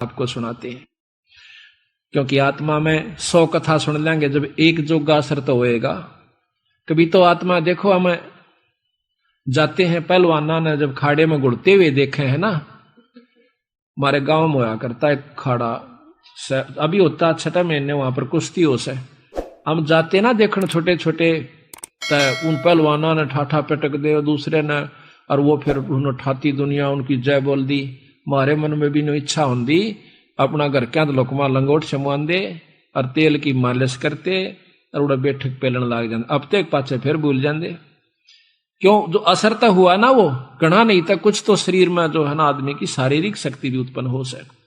आपको सुनाते हैं, क्योंकि आत्मा में 100 कथा सुन लेंगे, जब एक जोगा असर तो होएगा। कभी तो आत्मा देखो, हम जाते हैं पहलवाना ने जब खाड़े में गुड़ते हुए देखे हैं ना, हमारे गांव में होया करता है खाड़ा, अभी होता 6 महीने वहां पर कुश्ती हो से, हम जाते ना देखने छोटे छोटे, उन पहलवाना ने ठाठा पटक दे दूसरे ने, और वो फिर उन्होंने ठाती दुनिया उनकी जय बोल दी। हमारे मन में भी नो इच्छा होंगी अपना घर क्या लोकमा लंगोट छमुआन दे और तेल की मालिश करते और उड़ा बैठक पेलन लाग जाते, अब तक पाचे फिर भूल जाते। क्यों? जो असर तो हुआ ना वो गणा नहीं था, कुछ तो शरीर में जो है ना आदमी की शारीरिक शक्ति भी उत्पन्न हो सके।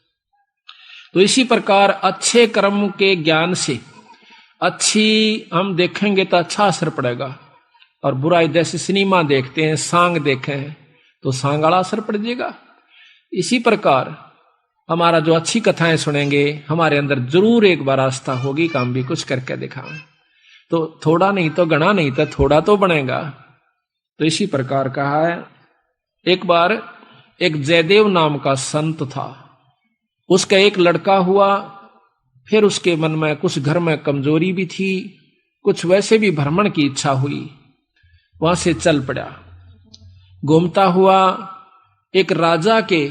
तो इसी प्रकार अच्छे कर्म के ज्ञान से अच्छी हम देखेंगे तो अच्छा असर पड़ेगा, और बुराई जैसे सिनेमा देखते हैं, सांग देखे हैं तो सांग वाला असर पड़ जाएगा। इसी प्रकार हमारा जो अच्छी कथाएं सुनेंगे, हमारे अंदर जरूर एक बार आस्था होगी कि हम भी कुछ करके दिखाएं, तो थोड़ा नहीं तो गणा नहीं तो थोड़ा तो बनेगा। तो इसी प्रकार कहा है, एक बार एक जयदेव नाम का संत था, उसका एक लड़का हुआ, फिर उसके मन में कुछ घर में कमजोरी भी थी, कुछ वैसे भी भ्रमण की इच्छा हुई, वहां से चल पड़ा, घूमता हुआ एक राजा के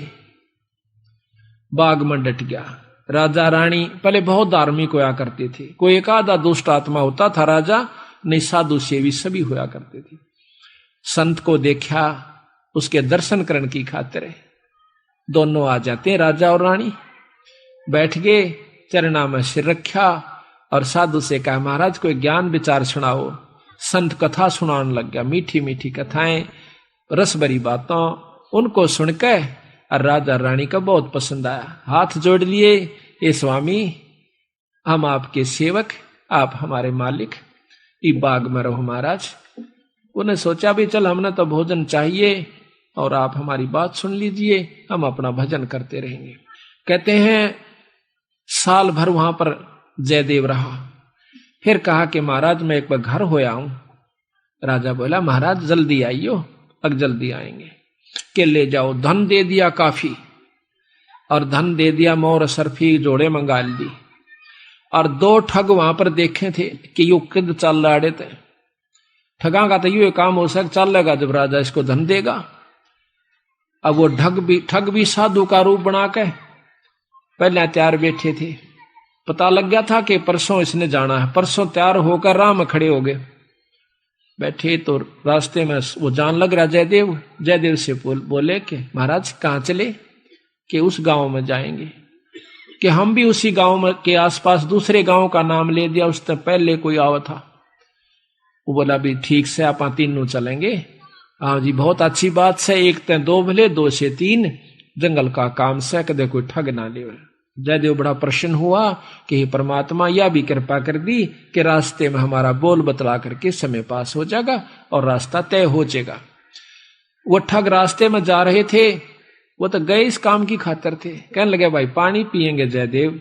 बाग में डट गया। राजा रानी पहले बहुत धार्मिक होया करते थे, कोई एक आधा दुष्ट आत्मा होता था राजा, नहीं साधु सेवी सभी होया करते थे। संत को देखा, उसके दर्शन करने की खातिर दोनों आ जाते हैं, राजा और रानी बैठ गए, चरणा में सिर रखा और साधु से कहा, महाराज कोई ज्ञान विचार सुनाओ। संत कथा सुनाने लग गया, मीठी मीठी कथाएं, रस भरी बातों, उनको सुनकर और राजा रानी का बहुत पसंद आया, हाथ जोड़ लिए, हे स्वामी हम आपके सेवक, आप हमारे मालिक, इस बाग में रहो महाराज। उन्हें सोचा भी चल हमने तो भोजन चाहिए और आप हमारी बात सुन लीजिए, हम अपना भजन करते रहेंगे। कहते हैं साल भर वहां पर जयदेव रहा, फिर कहा कि महाराज मैं एक बार घर होया हूं। राजा बोला महाराज जल्दी आइयो, अब जल्दी आएंगे। के ले जाओ, धन दे दिया काफी, और धन दे दिया, मोर सरफी जोड़े मंगा ली, और 2 ठग वहां पर देखे थे कि यू किद चल रहे थे, ठगा का तो यू काम हो सक चलेगा जब राजा इसको धन देगा। अब वो ठग भी साधु का रूप बना के पहले तैयार बैठे थे, पता लग गया था कि परसों इसने जाना है, परसों तैयार होकर राह में खड़े हो गए, बैठे तो रास्ते में वो जान लग रहा जयदेव, जयदेव से बोले कि महाराज कहाँ चले? कि उस गांव में जाएंगे, कि हम भी उसी गांव में के आसपास दूसरे गांव का नाम ले दिया, उससे पहले कोई आवा था। वो बोला भी ठीक से आप तीनों चलेंगे। हाँ जी बहुत अच्छी बात से, एक ते 2 भले 2 से 3, जंगल का काम से कदे कोई ठग ना ले। जयदेव बड़ा प्रसन्न हुआ कि हे परमात्मा यह भी कृपा कर दी कि रास्ते में हमारा बोल बतला करके समय पास हो जाएगा और रास्ता तय हो जाएगा। वो ठग रास्ते में जा रहे थे, वो तो गए इस काम की खातिर थे। कहने लगे भाई पानी पिएंगे जयदेव?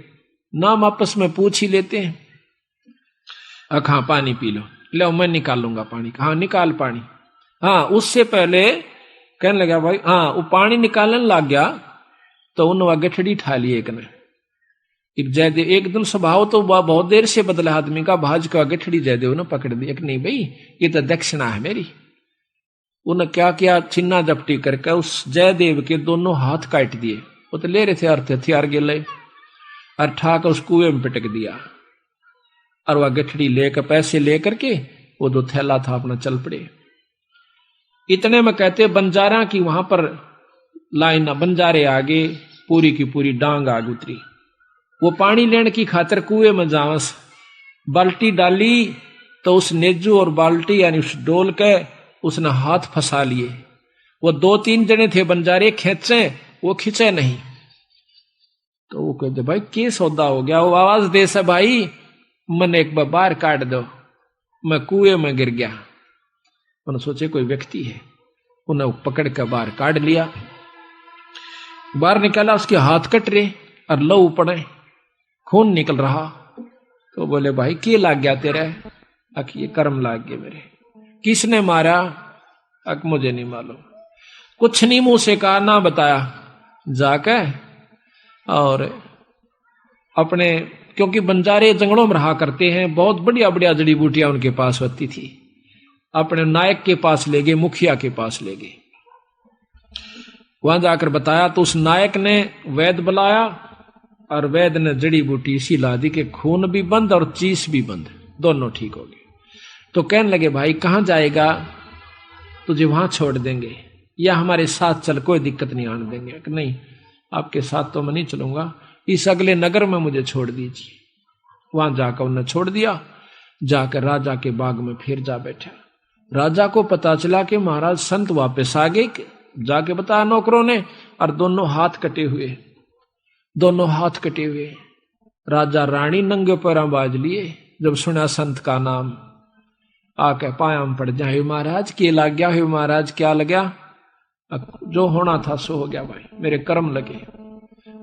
नाम आपस में पूछ ही लेते हैं। हाँ पानी पी लो, लो मैं निकालूंगा पानी। हाँ निकाल पानी। हाँ उससे पहले कहने लगा भाई, हाँ वो पानी निकालने लग गया तो उन गठड़ी ठा ली एक ने। जयदेव एकदम स्वभाव तो बहुत देर से बदला आदमी का, भाज का गठड़ी जयदेव ने पकड़ दी। एक नहीं भाई ये तो दक्षिणा है मेरी। उन्हें क्या किया, छिन्ना जपटी करके उस जयदेव के दोनों हाथ काट दिए। वो तो ले रहे थे अर्थ हथियार गिले, और ठाकर उस कुएं में पिटक दिया। और वह गठड़ी लेकर पैसे लेकर के वो जो थैला था अपना चल पड़े। इतने में कहते बंजारा की वहां पर लाइन, बंजारे आगे पूरी की पूरी डांग आग उतरी। वो पानी लेने की खातिर कुएं में जावस, बाल्टी डाली तो उस नेजू और बाल्टी यानी उस डोल के उसने हाथ फंसा लिए। वो 2-3 जने थे बंजारे, खेचे वो खिंचे नहीं। तो वो कहते भाई के सौदा हो गया? वो आवाज दे से भाई मन एक बार बाहर काट दो, मैं कुएं में गिर गया। उन्होंने सोचे कोई व्यक्ति है, उन्हें पकड़ कर बाहर काट लिया। बाहर निकाला, उसके हाथ कट रहे और लहू पड़े, खून निकल रहा। तो बोले भाई के लाग गया तेरे? अक ये कर्म लाग गए मेरे। किसने मारा? अक मुझे नहीं मालूम। कुछ नहीं मुंह से कहा, ना बताया। जाकर और अपने, क्योंकि बंजारे जंगलों में रहा करते हैं, बहुत बढ़िया बढ़िया जड़ी बूटियां उनके पास होती थी, अपने नायक के पास ले गए, मुखिया के पास ले गए। वहां जाकर बताया तो उस नायक ने वैद बुलाया और वैद ने जड़ी बूटी इसी ला दी कि खून भी बंद और चीस भी बंद, दोनों ठीक हो गए। तो कहने लगे भाई कहां जाएगा, तुझे वहां छोड़ देंगे या हमारे साथ चल, कोई दिक्कत नहीं आने देंगे। कि नहीं, आपके साथ तो मैं नहीं चलूंगा, इस अगले नगर में मुझे छोड़ दीजिए। वहां जाकर उन्हें छोड़ दिया, जाकर राजा के बाग में फिर जा बैठा। राजा को पता चला कि महाराज संत वापस आ गए, जाके बताया नौकरों ने, और दोनों हाथ कटे हुए, दोनों हाथ कटे हुए। राजा रानी नंगे पैरों बाज लिए, जब सुना संत का नाम आके पाया में पड़ जाए, महाराज के लग गया है, महाराज क्या लग गया, जो होना था सो हो गया भाई, मेरे कर्म लगे,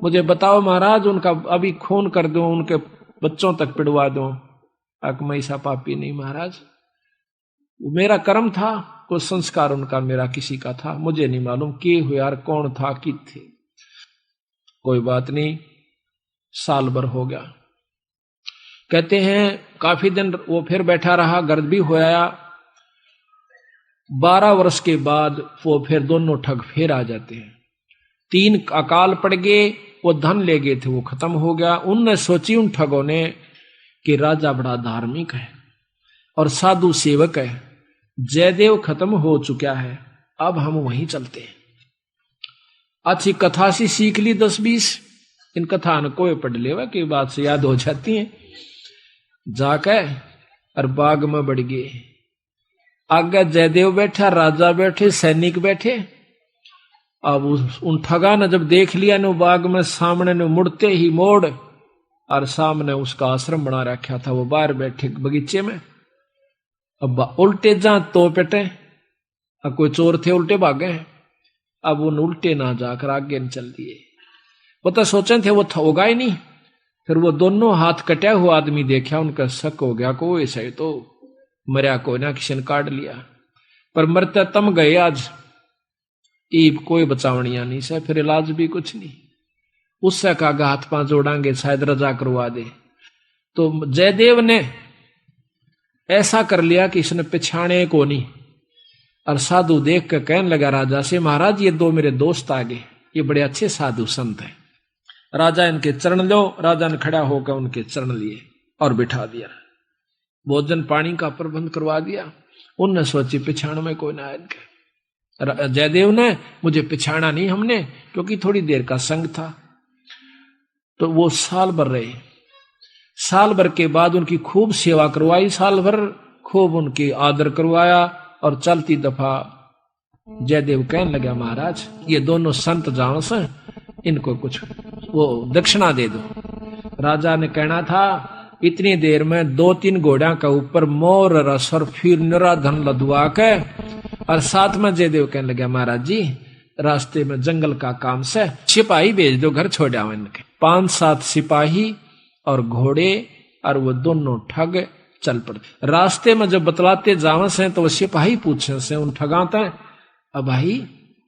मुझे बताओ महाराज, उनका अभी खून कर दो, उनके बच्चों तक पिड़वा दो। मैं ऐसा पापी नहीं महाराज, मेरा कर्म था, कोई संस्कार उनका मेरा किसी का था, मुझे नहीं मालूम के हुए यार, कौन था कि थे। कोई बात नहीं, साल भर हो गया। कहते हैं काफी दिन वो फिर बैठा रहा, गर्द भी होया। 12 वर्ष के बाद वो फिर दोनों ठग फिर आ जाते हैं। 3 अकाल पड़ गए, वो धन ले गए थे, वो खत्म हो गया। उनने सोची उन ठगों ने कि राजा बड़ा धार्मिक है और साधु सेवक है, जयदेव खत्म हो चुका है, अब हम वहीं चलते हैं। अच्छी कथा सी सीख ली 10-20, इन कथा न कोई पढ़ लेवा की बात से याद हो जाती है। जाकर और बाग में बढ़ गए, आगे जयदेव बैठा, राजा बैठे, सैनिक बैठे। अब उन ठगा ने जब देख लिया न बाग में सामने ने, मुड़ते ही मोड़, और सामने उसका आश्रम बना रखा था, वो बाहर बैठे बगीचे में। अब उल्टे जा तो पेटे, अब कोई चोर थे उल्टे भागे हैं, अब उन उल्टे ना जाकर आगे न चल दिए। वो तो सोचे थे वो होगा ही नहीं। फिर वो दोनों हाथ कटा हुआ आदमी देखा, उनका शक हो गया को ऐसा ही तो मरिया, कोई ना किसी ने काट लिया, पर मरते तम गए आज, ईब कोई बचावनिया नहीं से, फिर इलाज भी कुछ नहीं। उससे कहा हाथ पांव जोड़ांगे, शायद रजा करवा दे। तो जयदेव ने ऐसा कर लिया कि इसने पिछाने को नहीं, और साधु देख कर कहने लगा राजा से, महाराज ये 2 मेरे दोस्त आ गए, ये बड़े अच्छे साधु संत हैं, राजा इनके चरण लो। राजा ने खड़ा होकर उनके चरण लिए और बिठा दिया, भोजन पानी का प्रबंध करवा दिया। उनने सोची पिछाण में कोई ना आए इनके। जयदेव ने मुझे पिछाड़ा नहीं हमने, क्योंकि थोड़ी देर का संग था। तो वो साल भर रहे, साल भर के बाद उनकी खूब सेवा करवाई, साल भर खूब उनकी आदर करवाया। और चलती दफा जयदेव कहने लगा महाराज ये दोनों संत जाओ से, इनको कुछ वो दक्षिणा दे दो। राजा ने कहना था इतनी देर में 2-3 घोड़ा का ऊपर मोर रस और फिर निरा धन लदवा के, और साथ में जयदेव कहने लगा महाराज जी रास्ते में जंगल का काम से सिपाही भेज दो, घर छोड़ आओ इनके। 5-7 सिपाही और घोड़े, और वो दोनों ठग चल पड़ते। रास्ते में जब बतलाते जावे से तो वो सिपाही पूछे से उन ठगाते, अब भाई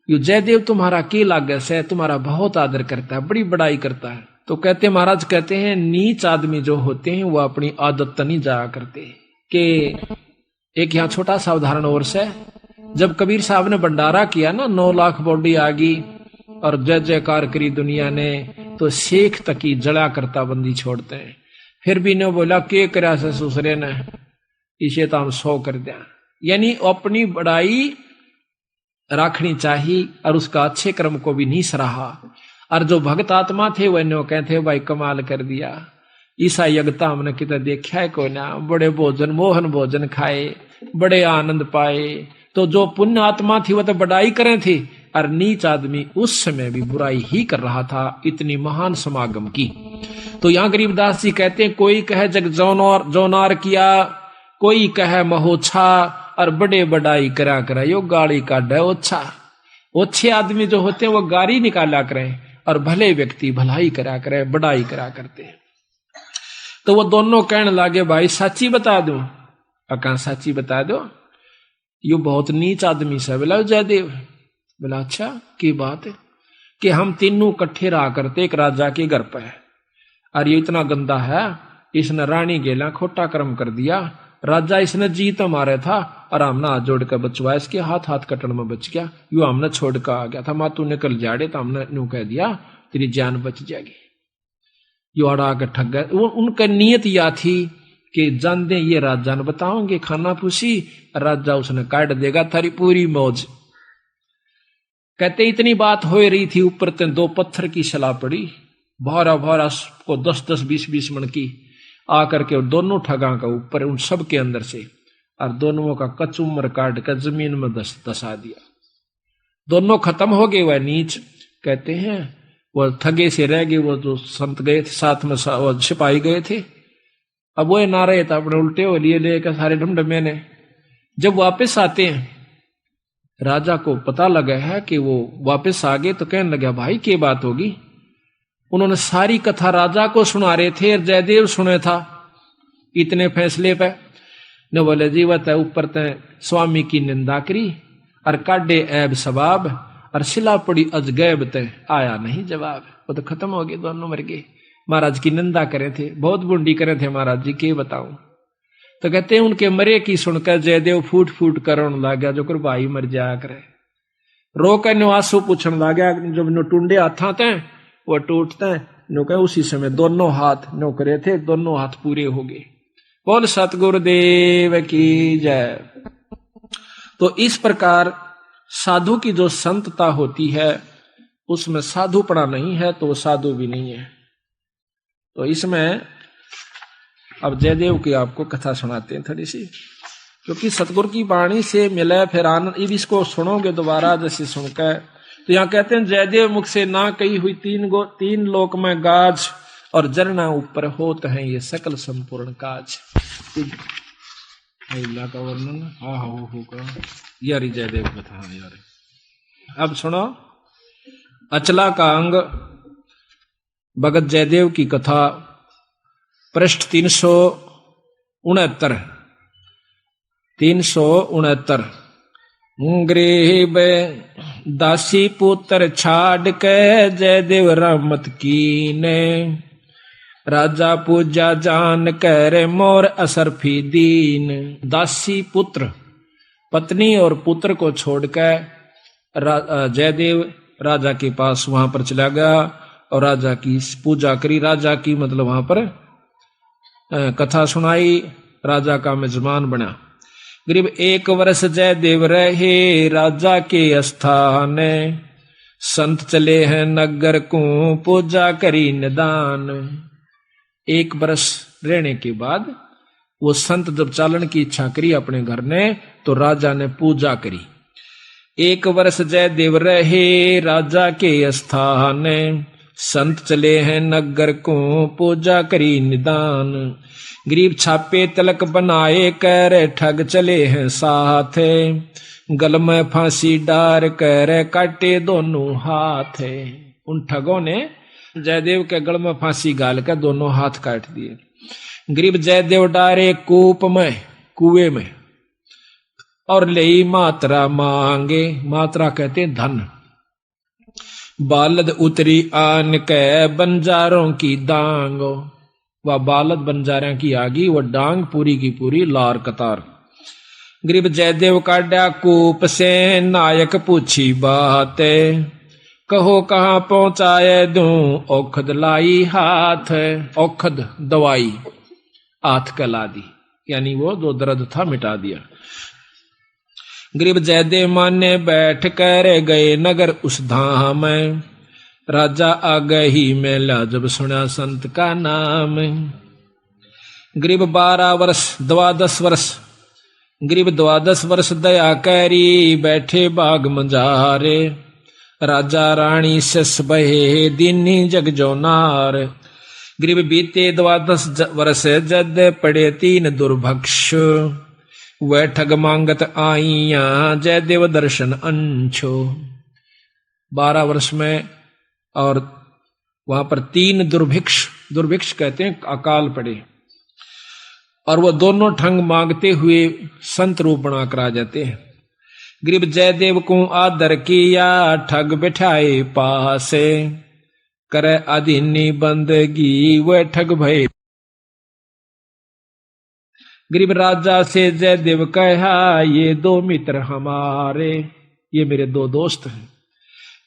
यू जयदेव तुम्हारा के लागे से, तुम्हारा बहुत आदर करता है, बड़ी बड़ाई करता है। तो कहते महाराज कहते हैं नीच आदमी जो होते हैं वो अपनी आदत नहीं जाया करते। कि एक यहाँ छोटा सा उदाहरण और से, जब कबीर साहब ने भंडारा किया ना, 9 लाख बॉडी आ गई और जय जयकार करी दुनिया ने, तो शेख तक की जड़ा करता बंदी छोड़ते हैं। फिर भी ने बोला के करा से सुसरे ने, इसे तो हम 100 कर दिया। यानी अपनी बड़ाई रखनी चाहिए और उसका अच्छे कर्म को भी नहीं सराहा। और जो भक्त आत्मा थे वह नो कहते भाई कमाल कर दिया, ईसा यज्ञता हमने कितना देखा है कोई ना, बड़े भोजन मोहन भोजन खाए, बड़े आनंद पाए। तो जो पुण्य आत्मा थी वह तो बड़ाई करे थी, और नीच आदमी उस समय भी बुराई ही कर रहा था, इतनी महान समागम की। तो यहाँ गरीबदास जी कहते हैं कोई कहे जग जौनार किया, कोई कहे महोछा, और बड़े बड़ाई करा करा यो गाड़ी का डे ओछा। ओछे आदमी जो होते हैं वो गाड़ी निकाला करें, और भले व्यक्ति भलाई करा करे, बड़ाई करा करते हैं। तो वो दोनों कहने लगे भाई सच्ची बता दो, अका सच्ची बता दो, यो बहुत नीच आदमी से। बोला जयदेव, बोला अच्छा की बात है। कि हम तीनों इकट्ठे रहा करते एक राजा के घर पर, और ये इतना गंदा है, इसने रानी गेला खोटा कर्म कर दिया, राजा इसने जीत मारे था और हमने हाथ जोड़ कर बचवाया, इसके हाथ कटन में बच गया, यू हमने छोड़ कर आ गया था, मातू निकल जाड़े तो हमने यूं कह दिया तेरी जान बच जाएगी। यू अड़ा के ठग गए। उनका नियत या थी कि जान दे ये राजा ने बताओगे खाना पूछी, राजा उसने काट देगा थारी पूरी मौज। कहते इतनी बात हो रही थी, ऊपर ते 2 पत्थर की सलाह पड़ी, भारा भारा को 10-10 20-20 मन की आकर के दोनों ठगा का ऊपर उन सब के अंदर से, और दोनों का कचुमर काट कर जमीन में दसा दिया। दोनों खत्म हो गए। वह नीच कहते हैं वो ठगे से रह गए, वो जो संत गए थे साथ में वो सिपाही गए थे, अब वो ना रहे था, अपने उल्टे हो लिए लेकर सारे ढमढमे ने। जब वापस आते हैं, राजा को पता लगा है कि वो वापस आ गए, तो कहने लगा भाई क्या बात होगी। उन्होंने सारी कथा राजा को सुना रहे थे, जयदेव सुने था इतने फैसले पे। ने बोले जी वह ऊपर तय स्वामी की निंदा करी और काटे ऐब सबाब, और सिला पड़ी अजगैब तय आया नहीं जवाब। वो तो खत्म हो गए, दोनों मर गए। महाराज की निंदा करे थे, बहुत बुंडी करे थे महाराज जी, के बताऊं। तो कहते हैं उनके मरे की सुनकर जयदेव फूट फूट कर रोने लगा, जो कर भाई मर जाया करे। रो कर निवासु पूछने लगा, जब नो टूंडे हाथा थे वो टूटते नो कहे, उसी समय दोनों हाथ नो करे थे, दोनों हाथ पूरे हो गए। बोल सतगुरुदेव की जय। तो इस प्रकार साधु की जो संतता होती है उसमें साधुपना नहीं है तो वो साधु भी नहीं है। तो इसमें अब जयदेव की आपको कथा सुनाते हैं थोड़ी सी, क्योंकि सतगुरु की वाणी से मिले फिर आनंद। अब इसको सुनोगे दोबारा जैसे सुनकर, तो यहाँ कहते हैं जयदेव मुख से ना कही हुई 3 लोक में गाज, और जरना ऊपर होत है ये सकल संपूर्ण काज। का वर्णन हाँ होगा यार जयदेव कथा यार। अब सुनो अचला का अंग भगत जयदेव की कथा, पृष्ठ 369। गरीब दासी पुत्र छाड़ के जयदेव रहमत कीने, राजा पूजा जान कर मोर असरफी दीन। दासी पुत्र पत्नी और पुत्र को छोड़कर जयदेव राजा के पास वहां पर चला गया और राजा की पूजा करी। राजा की मतलब वहां पर कथा सुनाई, राजा का मेजबान बना। करीब 1 वर्ष जयदेव रहे राजा के स्थान, संत चले हैं नगर को पूजा करी निदान। 1 वर्ष रहने के बाद वो संत जब चालन की इच्छा करी अपने घर ने, तो राजा ने पूजा करी। 1 वर्ष जयदेव रहे राजा के स्थान, संत चले हैं नगर को पूजा करी निदान। गरीब छापे तिलक बनाए कर ठग चले हैं साथ, गल में फांसी डार कर काटे दोनों हाथ। उन ठगों ने जयदेव के गल में फांसी गाल कर दोनों हाथ काट दिए। गरीब जयदेव डारे कूप में, कुएं में, और ले मात्रा मांगे। मात्रा कहते धन। बालद उतरी आन के बंजारों की दांग, वह बालद बंजारों की आगी, वह डांग पूरी की पूरी लार कतार। गरीब जयदेव काटा कूप से नायक पूछी बात, कहो कहाँ पहुंचाए दूं औखद लाई हाथ। औखद दवाई हाथ कला दी, यानी वो जो दर्द था मिटा दिया। गरीब जयदेव माने बैठ कर गए नगर उस धाम, राजा आ गई मेला जब सुना संत का नाम। गरीब 12 वर्ष 12 वर्ष, गरीब 12 वर्ष दया करी बैठे बाग मंजारे, राजा रानी सस बहे दीनी जग जो नार। गरीब बीते 12 वर्ष जद पड़े 3 दुर्भक्ष, वह ठग मांगत आईया जयदेव दर्शन अंशो। 12 वर्ष में और वहां पर 3 दुर्भिक्ष कहते हैं अकाल पड़े, और वो दोनों ठग मांगते हुए संत रूप बनाकर आ जाते हैं। गरीब जयदेव को आदर किया, ठग बिठाए पासे, करे अधीनी बंदगी वह ठग भय। गरीब राजा से जयदेव कहा, ये दो मित्र हमारे, ये मेरे दो दोस्त हैं,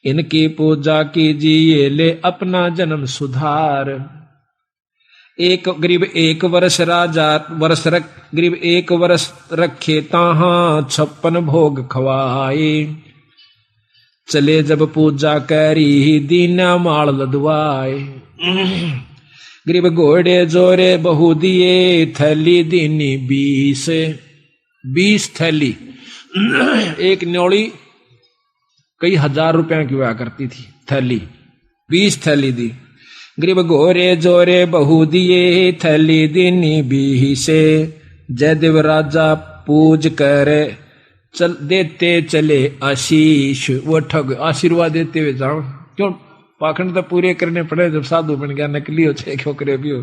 इनकी पूजा कीजिए, ले अपना जन्म सुधार। एक गरीब एक वर्ष राजा गरीब एक वर्ष रखे ताहा, 56 भोग खवाए, चले जब पूजा करी, दीना माल लदवाए। गरीब घोड़े जोरे बहु दिए, थैली दीनी 20 थैली। एक न्योली कई हजार रुपया की हुआ करती थी थैली, 20 थैली दी। गरीब घोरे जोरे बहु दिए, थैली दीनी 20। जयदेव राजा पूज करे, चल देते चले आशीष। वो ठग आशीर्वाद देते हुए जाओ, क्यों पाखंड तो पूरे करने पड़े, जब साधु बन गया नकली हो चाहे खोकरे भी हो।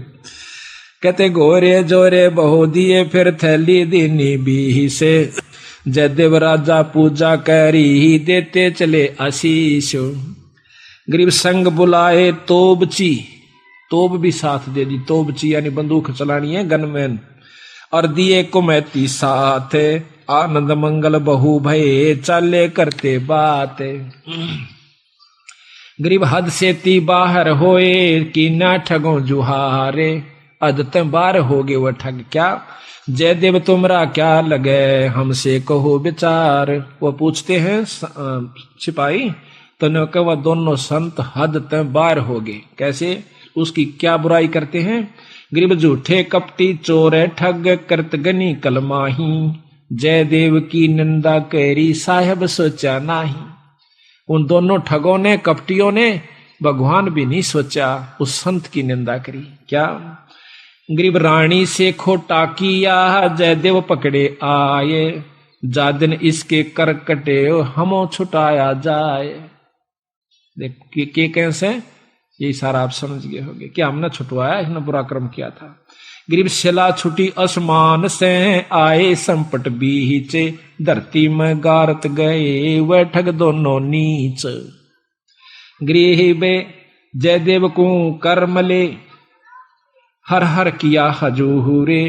कहते घोरे जोरे बहु दिए, फिर थैली दीनी 20। जयदेव राजा पूजा करी, देते चले आशीष। गरीब संग बुलाए तोबची, तोब भी साथ दे दी, तोबची यानी बंदूक चलानी है, गनमैन। और दिए कुमैती साथ, आनंद मंगल बहु भये, चाले करते बात। गरीब हद से ती बाहर होए, कि ना ठगो जुहारे, अदत बार हो गए वह ठग क्या। जयदेव तुमरा क्या लगे, हमसे कहो विचार। वो पूछते हैं सिपाही, तो न कहा वह दोनों संत हद तक बार हो गए। कैसे, उसकी क्या बुराई करते हैं। गरीब झूठे कपटी चोर ठग, करत गनी कलमाही, जयदेव की निंदा करी, साहेब सोचा नाही। उन दोनों ठगों ने, कपटियों ने भगवान भी नहीं सोचा, उस संत की निंदा करी। क्या, गरीब रानी से खोटा किया, जयदेव पकड़े आए, जा दिन इसके कर कटे, हमो छुटाया जाए। देख के कैसे, यही सारा आप समझ गए होंगे कि हमने छुटवाया, इसने बुरा कर्म किया था। गरीब शिला छुटी आसमान से, आए संपट बीचे, धरती में गारत गए, वह ठग दोनों नीच। गरीब जयदेव को कर्मले, हर हर किया हजूरे,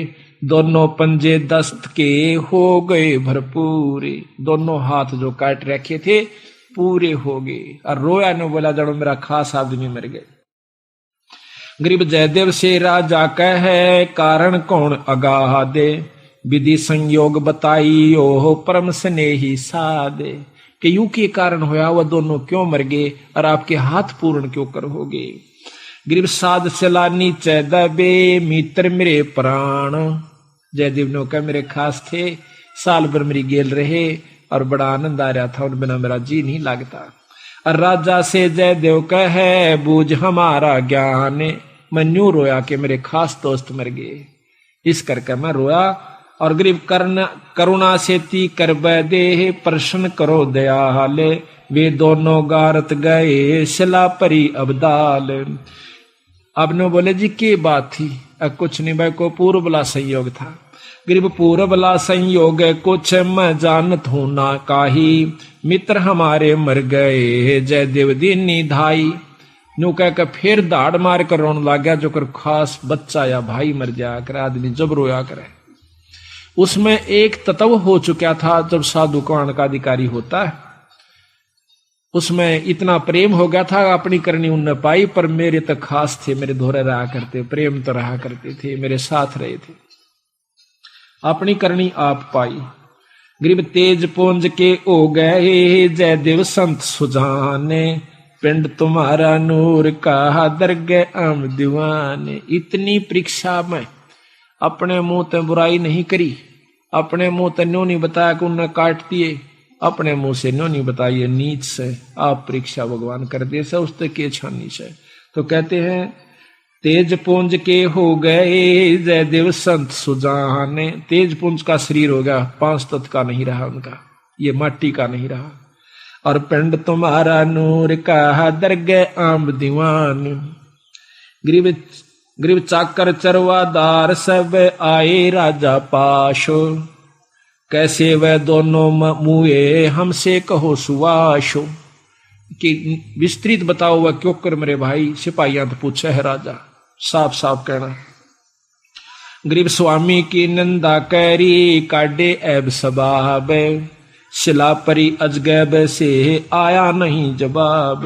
दोनों पंजे दस्त के हो गए भरपूरे। दोनों हाथ जो काट रखे थे पूरे हो गए। और रोया ने बोला, जड़ो मेरा खास आदमी मर गए। गरीब जयदेव से राजा कहे, कारण कौन अगाह दे, विधि संयोग बताई, ओह परम स्नेही सादे। कि यूं के कारण होया, वह दोनों क्यों मर गए, और आपके हाथ पूर्ण क्यों कर हो गए। गरीब साध चला नीचे दबे, मित्र मेरे प्राण। जयदेव ने कहा मेरे खास थे, साल भर मेरी गेल रहे, और बड़ा आनंद आ रहा था, उन बिना मेरा जी नहीं लगता। और राजा से जयदेव कहे, बूझ हमारा ज्ञान, मैं न्यू रोया कि मेरे खास दोस्त मर गए, इस करके मैं रोया। और गरीब करुणा से ती कर दे, प्रश्न करो दयाल, वे दोनों गारत गए, शिला परी अबदाल। अब ने बोले जी की बात थी। कुछ नहीं भाई, को पूर्व बला संयोग था। गरीब पूर्व बला संयोग, कुछ मैं जानत हूं ना काही, मित्र हमारे मर गए, जयदेव दीनी धाई। न्यू कह के फिर दाड़ मार कर रोने लग गया, जो कर खास बच्चा या भाई मर जाया करे, आदमी जब रोया करे। उसमें एक तत्व हो चुका था, जब साधु कौन का अधिकारी होता है, उसमें इतना प्रेम हो गया था, अपनी करनी उनने पाई, पर मेरे तो खास थे, मेरे धोरे रहा करते, प्रेम तो रहा करते थे, मेरे साथ रहे थे, अपनी करनी आप पाई। गरीब तेज पुंज के ओ गए, जयदेव संत सुजाने, पिंड तुम्हारा नूर का, दरगे आम दीवाने। इतनी परीक्षा में अपने मुंह ते बुराई नहीं करी, अपने मुंह ते न्यों नहीं बताया कि उन्हें काट दिए, अपने मुंह से न्यों नहीं बताइए नीच से, आप परीक्षा भगवान कर दे से, उसते के छानी से। तो कहते हैं तेज पुंज के हो गए, जयदेव संत सुजाने। तेज पुंज का शरीर हो गया, 5 तत्व का नहीं रहा उनका, ये माटी का नहीं रहा। और पिंड तुम्हारा नूर का, दरगे आम दीवान। गरीब चाकर चरवादार सब आए राजा पाशो, कैसे वह दोनों मुए हमसे कहो सुवाशो, कि विस्तृत बताओ वह क्यों कर मेरे भाई। सिपाहियां तो पूछे है राजा, साफ साफ कहना। गरीब स्वामी की निंदा करी काटे ऐब सबाब, शिला परी अजगैब से आया नहीं जवाब।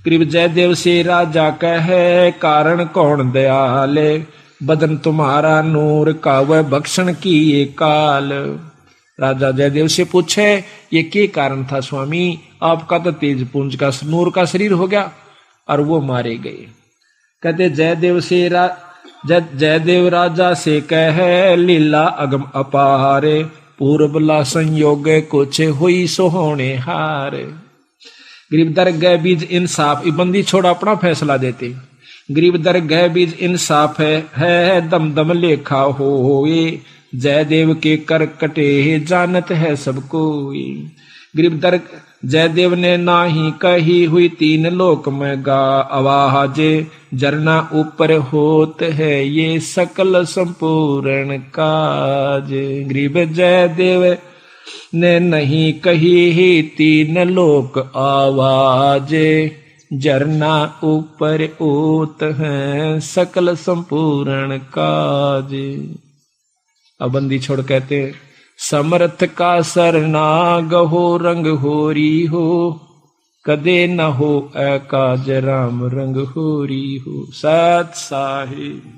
गरीब जयदेव से राजा कहे कारण कौन दयाले, बदन तुम्हारा नूर का वह भक्षण की ये काल। राजा जयदेव से पूछे ये क्या कारण था स्वामी, आपका तो तेज पुंज का नूर का शरीर हो गया और वो मारे गए। कहते जयदेव राजा से कहे लीला अगम अपारे, पूर्वला संयोग कुछ हुई सोहोने हार। गरीब दर गए बीज इंसाफ, बंदी छोड़ अपना फैसला देते। गरीब दर गए बीज इंसाफ है दम दम लेखा होए, जयदेव के कर कटे जानत है सबको। गरीब दर जयदेव ने नाही कही हुई तीन लोक में गा आवाज, जरना ऊपर होत है ये सकल संपूर्ण काज। गरीब जयदेव ने नहीं कही ही तीन लोक आवाज, जरना ऊपर ओत है सकल संपूर्ण काज। अब बंदी छोड़ कहते समर्थ का सरना गहो रंग होरी हो, कदे न हो ऐ काज राम रंग होरी हो। सत साहिब।